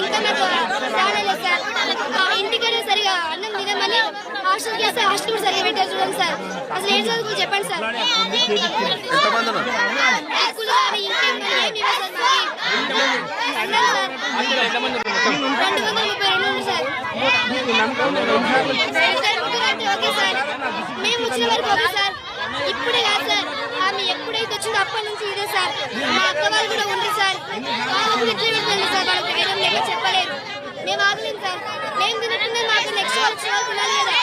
ఇంకా నాకు రాలేదు సార్. ఇంటికనే సరిగా అన్నం తినమని హాస్టల్కి వేస్తే హాస్టల్ కూడా సరిగా పెట్టారు చూడండి సార్. అసలు ఏం చదువుకు చెప్పండి సార్. ఓకే సార్, మేము వచ్చిన వరకు ఓకే సార్. ఇప్పుడే కాదు సార్, ఆమె ఎప్పుడైతే వచ్చిందో అప్పటి నుంచి ఇదే సార్. మా అక్క వాళ్ళు కూడా ఉంది సార్. వాళ్ళు ఇట్లా పెట్టండి సార్, వాళ్ళకి ధైర్యం లేక చెప్పలేదు. మేము ఆగలేము సార్. మేము తినట్టుందే మాకు నెక్స్ట్ వాళ్ళు తినాలి కదా.